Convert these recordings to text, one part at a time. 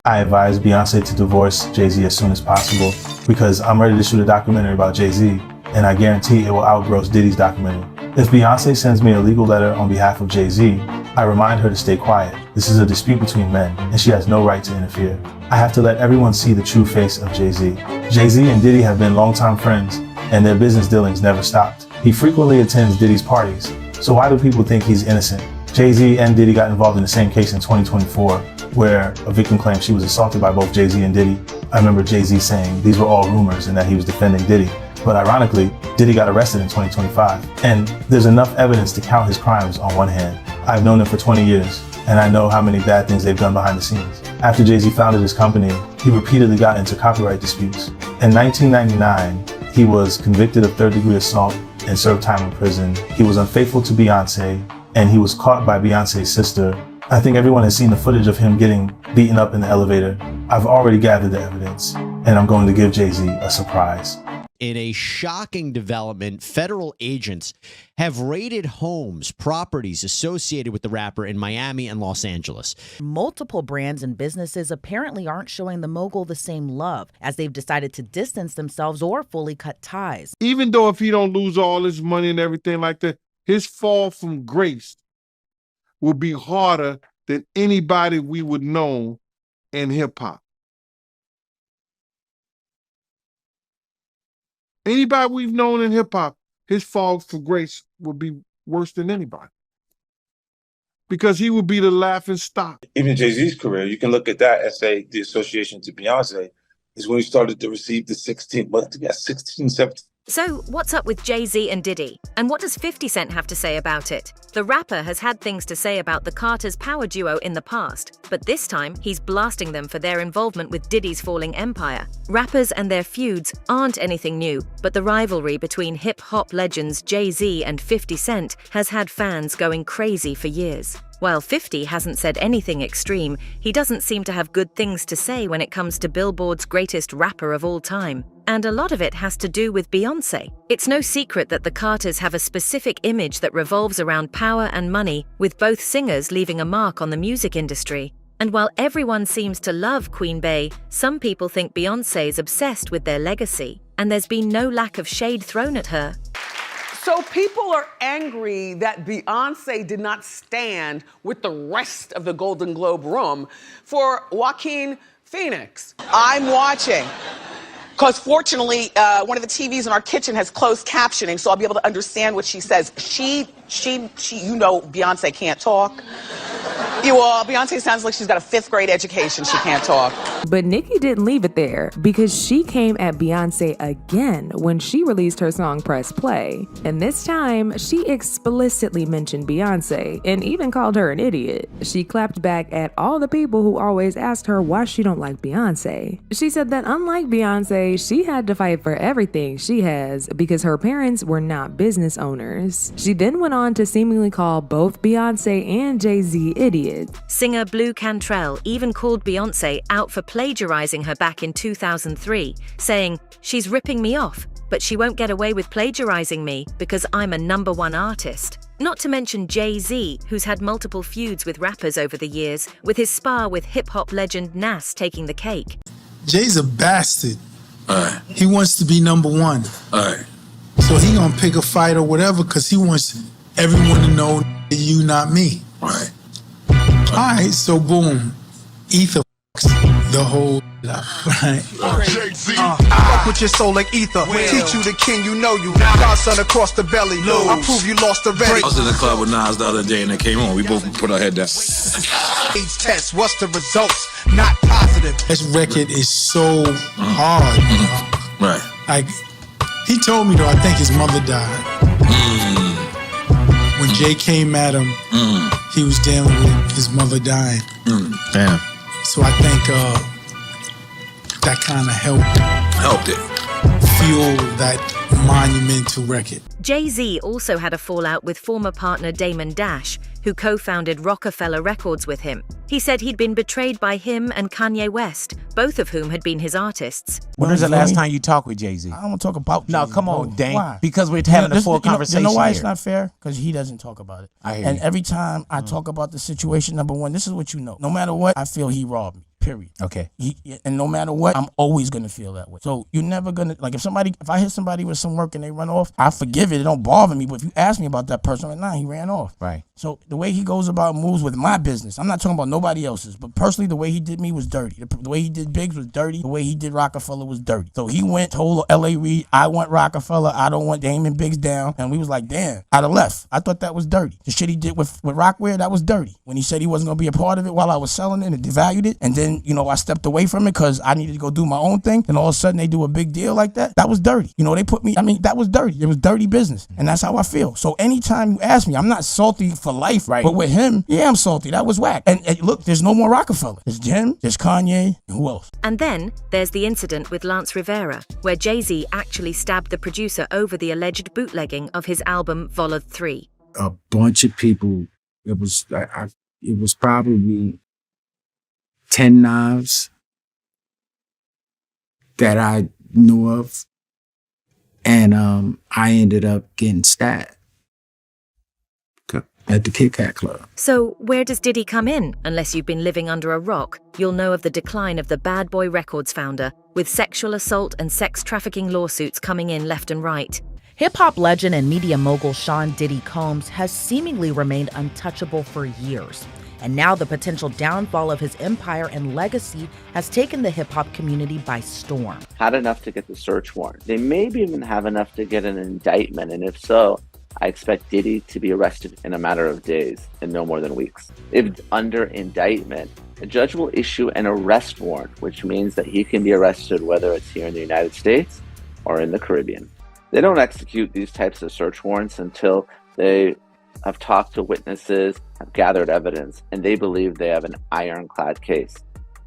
I advise Beyoncé to divorce Jay-Z as soon as possible because I'm ready to shoot a documentary about Jay-Z, and I guarantee it will outgross Diddy's documentary. If Beyoncé sends me a legal letter on behalf of Jay-Z, I remind her to stay quiet. This is a dispute between men, and she has no right to interfere. I have to let everyone see the true face of Jay-Z. Jay-Z and Diddy have been longtime friends, and their business dealings never stopped. He frequently attends Diddy's parties, so why do people think he's innocent? Jay-Z and Diddy got involved in the same case in 2024, where a victim claimed she was assaulted by both Jay-Z and Diddy. I remember Jay-Z saying these were all rumors and that he was defending Diddy. But ironically, Diddy got arrested in 2025. And there's enough evidence to count his crimes on one hand. I've known them for 20 years, and I know how many bad things they've done behind the scenes. After Jay-Z founded his company, he repeatedly got into copyright disputes. In 1999, he was convicted of third-degree assault and served time in prison. He was unfaithful to Beyoncé, and he was caught by Beyoncé's sister. I think everyone has seen the footage of him getting beaten up in the elevator. I've already gathered the evidence, and I'm going to give Jay-Z a surprise. In a shocking development, federal agents have raided homes, properties associated with the rapper in Miami and Los Angeles. Multiple brands and businesses apparently aren't showing the mogul the same love, as they've decided to distance themselves or fully cut ties. Even though if he don't lose all his money and everything like that, his fall from grace will be harder than anybody we would know in hip-hop. Anybody we've known in hip-hop, his fall from grace would be worse than anybody. Because he would be the laughing stock. Even Jay-Z's career, you can look at that and say the association to Beyonce is when he started to receive the 16, 17. So, what's up with Jay-Z and Diddy? And what does 50 Cent have to say about it? The rapper has had things to say about the Carter's power duo in the past, but this time he's blasting them for their involvement with Diddy's falling empire. Rappers and their feuds aren't anything new, but the rivalry between hip-hop legends Jay-Z and 50 Cent has had fans going crazy for years. While 50 hasn't said anything extreme, he doesn't seem to have good things to say when it comes to Billboard's greatest rapper of all time. And a lot of it has to do with Beyoncé. It's no secret that the Carters have a specific image that revolves around power and money, with both singers leaving a mark on the music industry. And while everyone seems to love Queen Bey, some people think Beyoncé's obsessed with their legacy, and there's been no lack of shade thrown at her. So people are angry that Beyoncé did not stand with the rest of the Golden Globe room for Joaquin Phoenix. I'm watching. Because fortunately, one of the TVs in our kitchen has closed captioning, so I'll be able to understand what she says. You know, Beyonce can't talk. Beyonce sounds like she's got a 5th grade education. She can't talk. But Nicki didn't leave it there, because she came at Beyonce again when she released her song Press Play. And this time, she explicitly mentioned Beyonce and even called her an idiot. She clapped back at all the people who always asked her why she don't like Beyonce. She said that unlike Beyonce, she had to fight for everything she has because her parents were not business owners. She then went on to seemingly call both Beyonce and Jay-Z idiots. Singer Blue Cantrell even called Beyoncé out for plagiarizing her back in 2003, saying, "She's ripping me off, but she won't get away with plagiarizing me because I'm a #1 artist." Not to mention Jay-Z, who's had multiple feuds with rappers over the years, with his spar with hip-hop legend Nas taking the cake. Jay's a bastard. He wants to be #1. So he gonna pick a fight or whatever because he wants everyone to know you, not me. Alright, so boom. Ether the whole lot, right? Fuck with your soul like ether. Teach you the king, you know you. Godson across the belly. I prove you lost already. I was in the club with Nas the other day and it came on. We both put our head down. AIDS test, what's the results? Not positive. This record is so hard. Right. Like, he told me though, I think his mother died. When Jay came at him, he was dealing with his mother dying. Damn. So I think that kind of helped it fuel that monumental record. Jay-Z also had a fallout with former partner Damon Dash, who co-founded Roc-A-Fella Records with him. He said he'd been betrayed by him and Kanye West, both of whom had been his artists. When was the last time you talked with Jay-Z? I don't want to talk about Jay-Z. No, come on, Dane. Why? Because we're having a full conversation. You know why here. it's not fair? Because he doesn't talk about it. I hear and you. every time I talk about the situation, #1, this is what you know. No matter what, I feel he robbed me. period. Okay. And no matter what, I'm always gonna feel that way. So you're never gonna, like, if I hit somebody with some work and they run off, I forgive it. It don't bother me. But if you ask me about that person, I'm like, nah, he ran off. Right. So the way he goes about moves with my business, I'm not talking about nobody else's, but personally, the way he did me was dirty. The way he did Biggs was dirty. The way he did Roc-A-Fella was dirty. So he went, told L.A. Reid, I want Roc-A-Fella, I don't want Damon Biggs down. And we was like, damn, I'd have left. I thought that was dirty. The shit he did with Rockware, that was dirty. When he said he wasn't gonna be a part of it while I was selling it and devalued it, and then, I stepped away from it because I needed to go do my own thing, and all of a sudden they do a big deal like that, that was dirty. They put me, that was dirty. It was dirty business. And that's how I feel. So anytime you ask me, I'm not salty for life, right? But with him, yeah, I'm salty. That was whack. And look, there's no more Roc-A-Fella. There's Jim, there's Kanye, and who else? And then there's the incident with Lance Rivera, where Jay-Z actually stabbed the producer over the alleged bootlegging of his album Volod 3. A bunch of people, it was probably 10 knives that I knew of. And I ended up getting stabbed at the Kit Kat Club. So where does Diddy come in? Unless you've been living under a rock, you'll know of the decline of the Bad Boy Records founder, with sexual assault and sex trafficking lawsuits coming in left and right. Hip-hop legend and media mogul Sean Diddy Combs has seemingly remained untouchable for years. And now the potential downfall of his empire and legacy has taken the hip-hop community by storm. Had enough to get the search warrant. They maybe even have enough to get an indictment, and if so, I expect Diddy to be arrested in a matter of days and no more than weeks. If under indictment, a judge will issue an arrest warrant, which means that he can be arrested whether it's here in the United States or in the Caribbean. They don't execute these types of search warrants until they have talked to witnesses, have gathered evidence, and they believe they have an ironclad case.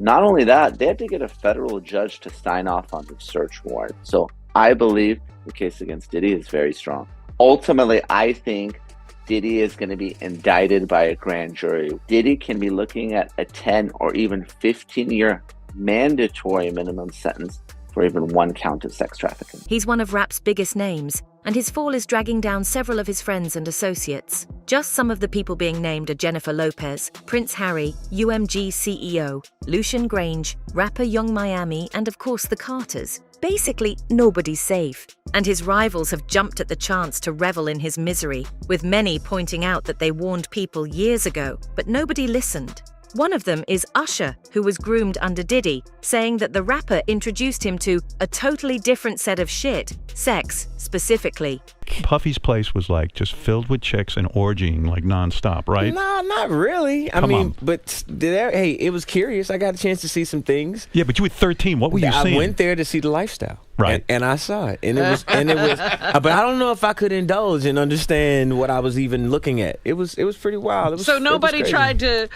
Not only that, they have to get a federal judge to sign off on the search warrant. So I believe the case against Diddy is very strong. Ultimately, I think Diddy is going to be indicted by a grand jury. Diddy can be looking at a 10 or even 15-year mandatory minimum sentence for even one count of sex trafficking. He's one of rap's biggest names, and his fall is dragging down several of his friends and associates. Just some of the people being named are Jennifer Lopez, Prince Harry, UMG CEO, Lucian Grange, rapper Young Miami, and of course the Carters. Basically, nobody's safe. And his rivals have jumped at the chance to revel in his misery, with many pointing out that they warned people years ago, but nobody listened. One of them is Usher, who was groomed under Diddy, saying that the rapper introduced him to a totally different set of shit, sex specifically. Puffy's place was like just filled with chicks and orgying like nonstop, right? Nah, not really. Come on. But hey, it was curious. I got a chance to see some things. Yeah, but you were 13. What were you seeing? I went there to see the lifestyle. Right. And I saw it. And it was but I don't know if I could indulge and understand what I was even looking at. It was pretty wild. So nobody tried to,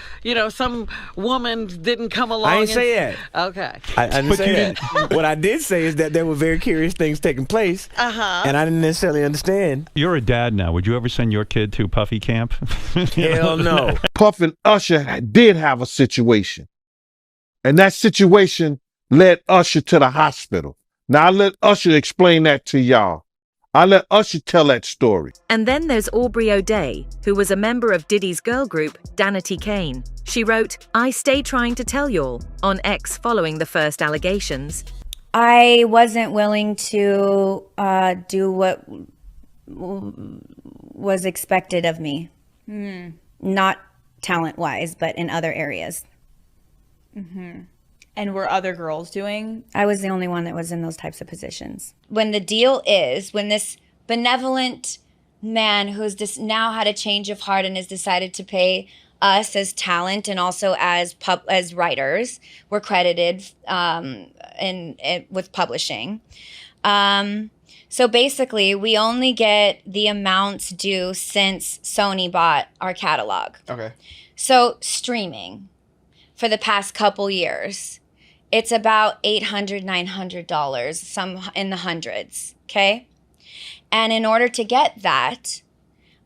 some woman didn't come along. I didn't say that. Okay. I didn't say that. What I did say is that there were very curious things taking place. Uh-huh. And I didn't necessarily understand. You're a dad now. Would you ever send your kid to Puffy camp? Hell no. Puff and Usher did have a situation. And that situation led Usher to the hospital. Now, I let Usher explain that to y'all. I let Usher tell that story. And then there's Aubrey O'Day, who was a member of Diddy's girl group, Danity Kane. She wrote, "I stay trying to tell y'all," on X following the first allegations. I wasn't willing to do what was expected of me. Not talent-wise, but in other areas. Mm-hmm. And were other girls doing? I was the only one that was in those types of positions. When the deal is, when this benevolent man who's just now had a change of heart and has decided to pay us as talent and also as writers, we're credited with publishing. So basically, we only get the amounts due since Sony bought our catalog. Okay. So streaming for the past couple years, it's about $800, $900, some in the hundreds, okay? And in order to get that,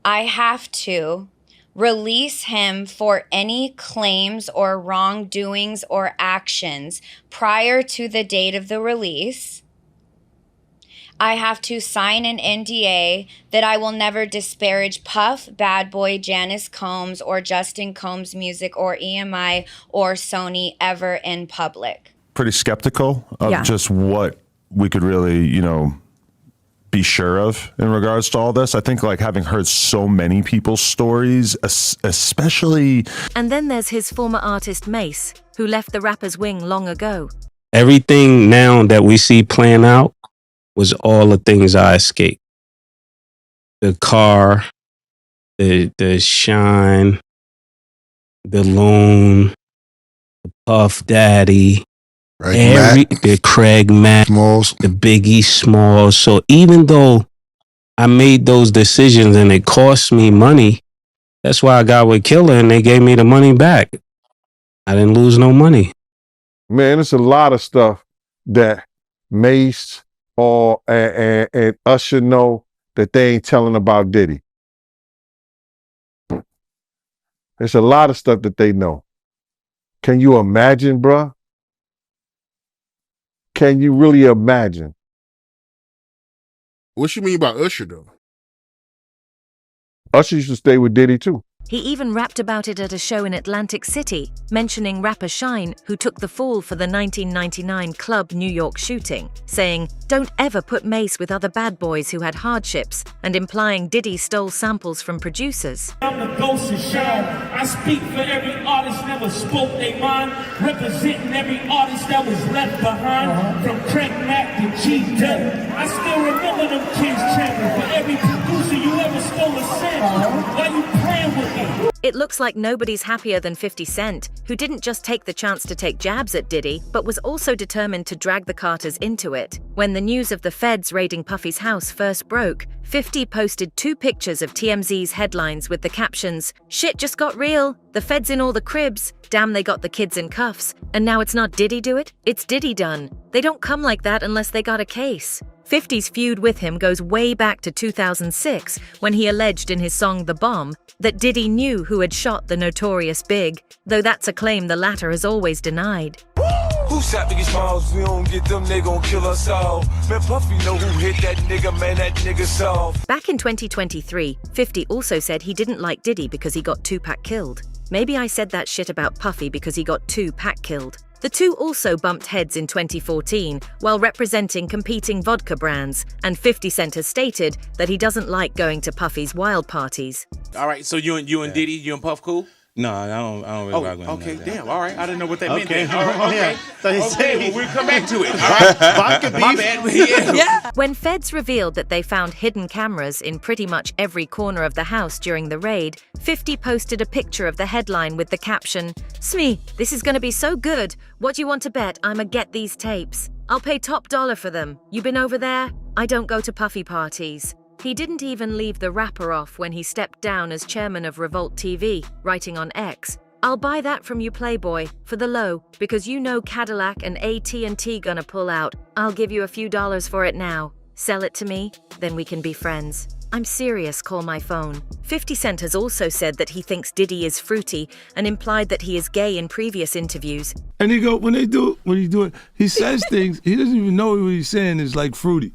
I have to release him for any claims or wrongdoings or actions prior to the date of the release. I have to sign an NDA that I will never disparage Puff, Bad Boy, Janice Combs, or Justin Combs' music, or EMI, or Sony ever in public. Pretty skeptical of just what we could really, be sure of in regards to all this. I think like having heard so many people's stories, especially. And then there's his former artist Mace, who left the rapper's wing long ago. Everything now that we see playing out was all the things I escaped. The car, the Shine, the Loon, the Puff Daddy, the Craig Mack, Smalls, the Biggie Smalls. So even though I made those decisions and it cost me money, that's why I got with Killer and they gave me the money back. I didn't lose no money. Man, it's a lot of stuff that Mace and Usher know that they ain't telling about Diddy. There's a lot of stuff that they know. Can you imagine, bruh? Can you really imagine? What you mean by Usher, though? Usher used to stay with Diddy, too. He even rapped about it at a show in Atlantic City, mentioning rapper Shine, who took the fall for the 1999 Club New York shooting, saying, "Don't ever put Mace with other bad boys who had hardships," and implying Diddy stole samples from producers. I'm the ghost of Shine. I speak for every artist never spoke their mind, representing every artist that was left behind, from Craig Mack to G Dilla. I still remember them kids chanting for every producer you ever stole a sample. Why you playing with me? It looks like nobody's happier than 50 Cent, who didn't just take the chance to take jabs at Diddy, but was also determined to drag the Carters into it. When the news of the feds raiding Puffy's house first broke, 50 posted 2 pictures of TMZ's headlines with the captions, "Shit just got real, the feds in all the cribs, damn they got the kids in cuffs, and now it's not Diddy do it, it's Diddy done. They don't come like that unless they got a case." 50's feud with him goes way back to 2006, when he alleged in his song The Bomb that Diddy knew who had shot the notorious Big, though that's a claim the latter has always denied. Who shot Biggie Smalls? We don't get them, they gon' kill us all. Man, Puffy know who hit that nigga, man, that nigga soft. Back in 2023, 50 also said he didn't like Diddy because he got Tupac killed. Maybe I said that shit about Puffy because he got Tupac killed. The two also bumped heads in 2014 while representing competing vodka brands, and 50 Cent has stated that he doesn't like going to Puffy's wild parties. All right, so you and Diddy, you and Puff cool? No, I don't really rock with him. Okay, like damn, all right. I didn't know what that meant. Okay. All right, Yeah. Okay, well, we'll come back to it. All right. Vodka beef. My bad. Yeah. When feds revealed that they found hidden cameras in pretty much every corner of the house during the raid, 50 posted a picture of the headline with the caption, "Smee, this is gonna be so good. What do you want to bet I'ma get these tapes? I'll pay top dollar for them. You been over there? I don't go to Puffy parties." He didn't even leave the rapper off when he stepped down as chairman of Revolt TV, writing on X, "I'll buy that from you, Playboy, for the low, because you know Cadillac and AT&T gonna pull out. I'll give you a few dollars for it now. Sell it to me, then we can be friends. I'm serious, call my phone." 50 Cent has also said that he thinks Diddy is fruity and implied that he is gay in previous interviews. And he he says things, he doesn't even know what he's saying is like fruity.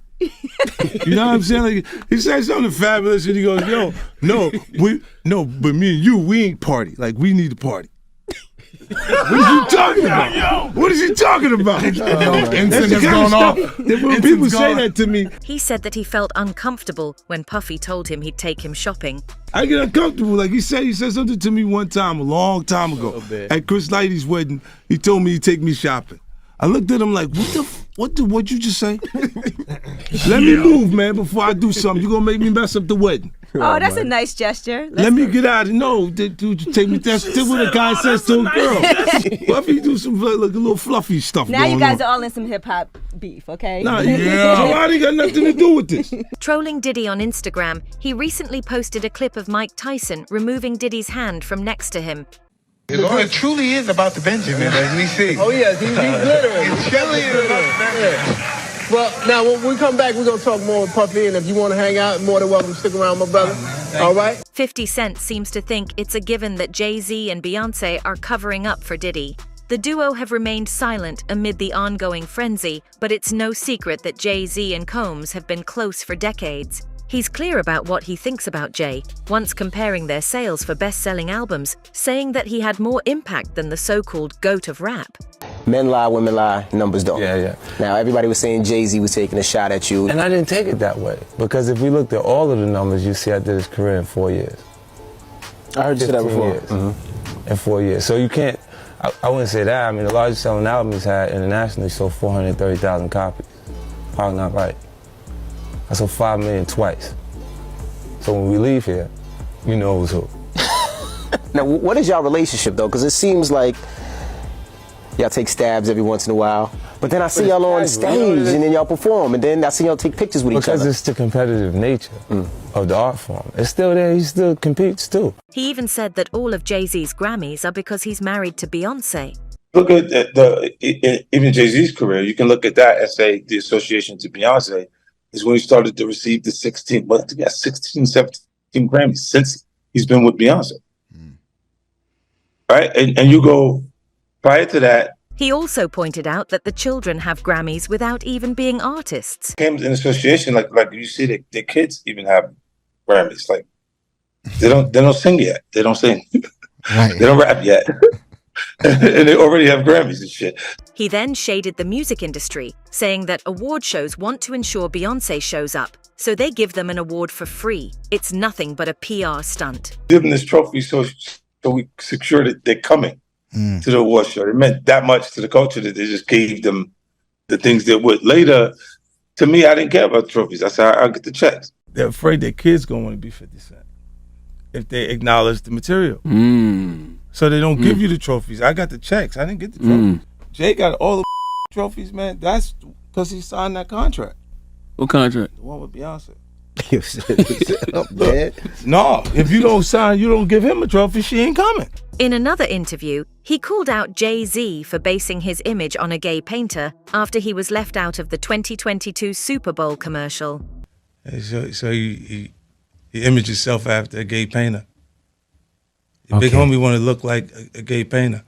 You know what I'm saying? Like, he said something fabulous and he goes, but me and you, we ain't party. Like, we need to party. What is he talking about? What is he talking about? Incense has gone off. When people say that to me, He said that he felt uncomfortable when Puffy told him he'd take him shopping. I get uncomfortable. Like he said something to me one time, a long time ago, at Chris Lighty's wedding. He told me he'd take me shopping. I looked at him like, what'd you just say? Let me move, man, before I do something. You're gonna make me mess up the wedding. Oh, that's a nice gesture. Let me get out of no, dude, take me. That's what a guy says to a girl. Puffy do some like a little fluffy stuff. Now you guys are all in some hip hop beef, okay? Nah, I ain't got nothing to do with this. Trolling Diddy on Instagram, he recently posted a clip of Mike Tyson removing Diddy's hand from next to him. It truly is about the Benjamin, as we see. Oh, yes, he's glittering. It truly is about the Benjamin. Well, now, when we come back, we're going to talk more with Puffy, and if you want to hang out, more than welcome to stick around, my brother. All right? 50 Cent seems to think it's a given that Jay-Z and Beyoncé are covering up for Diddy. The duo have remained silent amid the ongoing frenzy, but it's no secret that Jay-Z and Combs have been close for decades. He's clear about what he thinks about Jay, once comparing their sales for best-selling albums, saying that he had more impact than the so-called GOAT of rap. Men lie, women lie, numbers don't. Yeah. Now, everybody was saying Jay-Z was taking a shot at you. And I didn't take it that way, because if we looked at all of the numbers, you see I did his career in 4 years. I heard you say that before. In 4 years. So you can't, I wouldn't say that. I mean, the largest selling album he's had internationally sold 430,000 copies. Probably not right. I sold 5 million twice. So when we leave here, you know who's who. Now, what is y'all relationship, though? Because it seems like y'all take stabs every once in a while. But then I see y'all on stage and then y'all perform. And then I see y'all take pictures with each other. Because it's the competitive nature of the art form. It's still there. He still competes, too. He even said that all of Jay-Z's Grammys are because he's married to Beyoncé. Look at even Jay-Z's career. You can look at that and say the association to Beyonce is when he started to receive the 16, 17 Grammys since he's been with Beyonce. Right? And you go prior to that. He also pointed out that the children have Grammys without even being artists. Came in association, like you see their kids even have Grammys. Like they don't sing yet. They don't sing. Right. They don't rap yet. And they already have Grammys and shit. He then shaded the music industry, saying that award shows want to ensure Beyoncé shows up, so they give them an award for free. It's nothing but a PR stunt. Give them this trophy so we secure that they're coming to the award show. It meant that much to the culture that they just gave them the things they would. Later, to me, I didn't care about trophies. I said, I'll get the checks. They're afraid their kids going to want to be 50 Cent if they acknowledge the material. So they don't give you the trophies. I got the checks. I didn't get the trophies. Jay got all the trophies, man. That's because he signed that contract. What contract? The one with Beyonce. Man. No, if you don't sign, you don't give him a trophy, she ain't coming. In another interview, he called out Jay-Z for basing his image on a gay painter after he was left out of the 2022 Super Bowl commercial. So he imaged himself after a gay painter. The big homie want to look like a gay painter.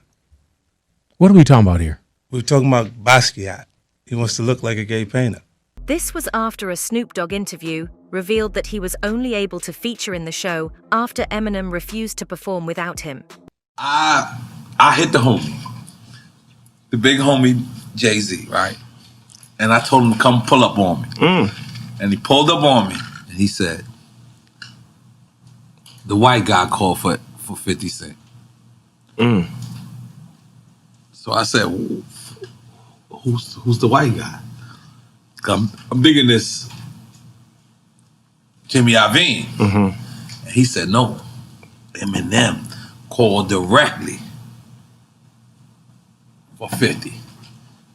What are we talking about here? We're talking about Basquiat. He wants to look like a gay painter. This was after a Snoop Dogg interview revealed that he was only able to feature in the show after Eminem refused to perform without him. I hit the homie, the big homie Jay-Z, right? And I told him to come pull up on me. And he pulled up on me and he said, the white guy called for 50 Cent. So I said, who's the white guy? I'm digging this Jimmy Iovine. And he said, no, Eminem called directly for 50.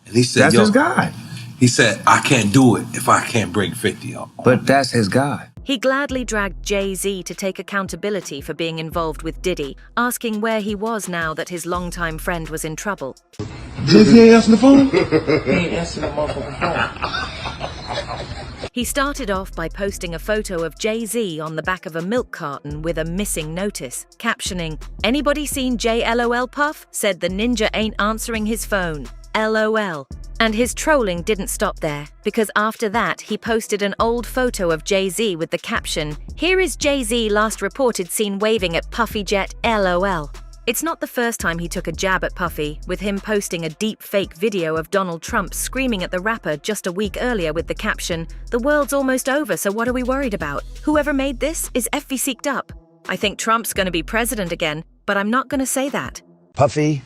And he said, that's his guy. He said, I can't do it if I can't bring 50 up. But that's his guy. He gladly dragged Jay-Z to take accountability for being involved with Diddy, asking where he was now that his longtime friend was in trouble. Jay-Z ain't answering the phone? He ain't answering the motherfucking phone. He started off by posting a photo of Jay-Z on the back of a milk carton with a missing notice, captioning, "Anybody seen JLOL Puff? Said the ninja ain't answering his phone. LOL." And his trolling didn't stop there, because after that, he posted an old photo of Jay-Z with the caption, "Here is Jay-Z last reported seen waving at Puffy Jet, LOL." It's not the first time he took a jab at Puffy, with him posting a deep fake video of Donald Trump screaming at the rapper just a week earlier with the caption, "The world's almost over, so what are we worried about? Whoever made this is FV-seeked up. I think Trump's gonna be president again, but I'm not gonna say that." Puffy,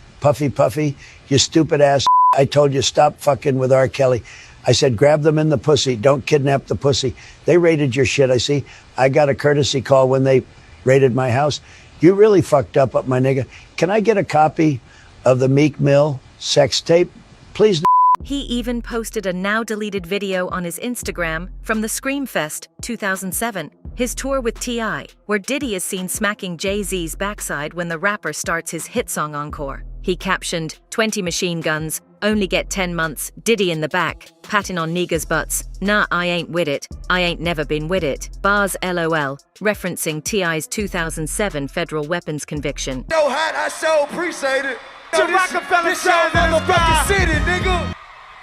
you stupid ass. I told you stop fucking with R. Kelly. I said grab them in the pussy. Don't kidnap the pussy. They raided your shit, I see. I got a courtesy call when they raided my house. You really fucked up, my nigga. Can I get a copy of the Meek Mill sex tape? Please. He even posted a now-deleted video on his Instagram from the Screamfest 2007, his tour with T.I., where Diddy is seen smacking Jay-Z's backside when the rapper starts his hit song encore. He captioned, 20 machine guns, only get 10 months, Diddy in the back, patting on niggas' butts, nah, I ain't with it, I ain't never been with it, bars LOL, referencing T.I.'s 2007 federal weapons conviction. No hat, I so appreciate it. To Roc-A-Fella show, motherfucking city, nigga.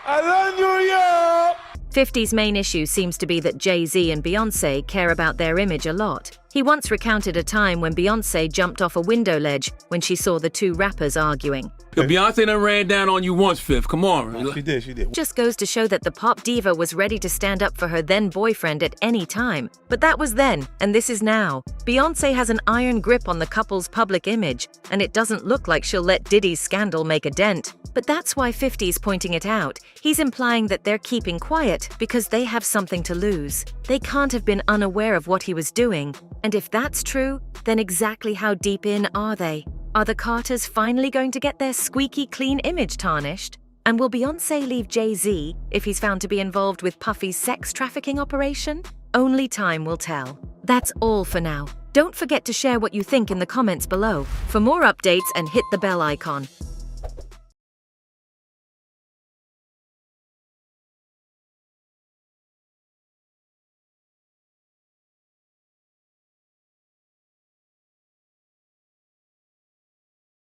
I love New York. 50's main issue seems to be that Jay-Z and Beyoncé care about their image a lot. He once recounted a time when Beyoncé jumped off a window ledge when she saw the two rappers arguing. Yo, Beyonce done ran down on you once, Fifth. Come on. She did. Just goes to show that the pop diva was ready to stand up for her then boyfriend at any time. But that was then, and this is now. Beyoncé has an iron grip on the couple's public image, and it doesn't look like she'll let Diddy's scandal make a dent. But that's why 50's pointing it out. He's implying that they're keeping quiet because they have something to lose. They can't have been unaware of what he was doing. And if that's true, then exactly how deep in are they? Are the Carters finally going to get their squeaky clean image tarnished? And will Beyoncé leave Jay-Z if he's found to be involved with Puffy's sex trafficking operation? Only time will tell. That's all for now. Don't forget to share what you think in the comments below. For more updates and hit the bell icon.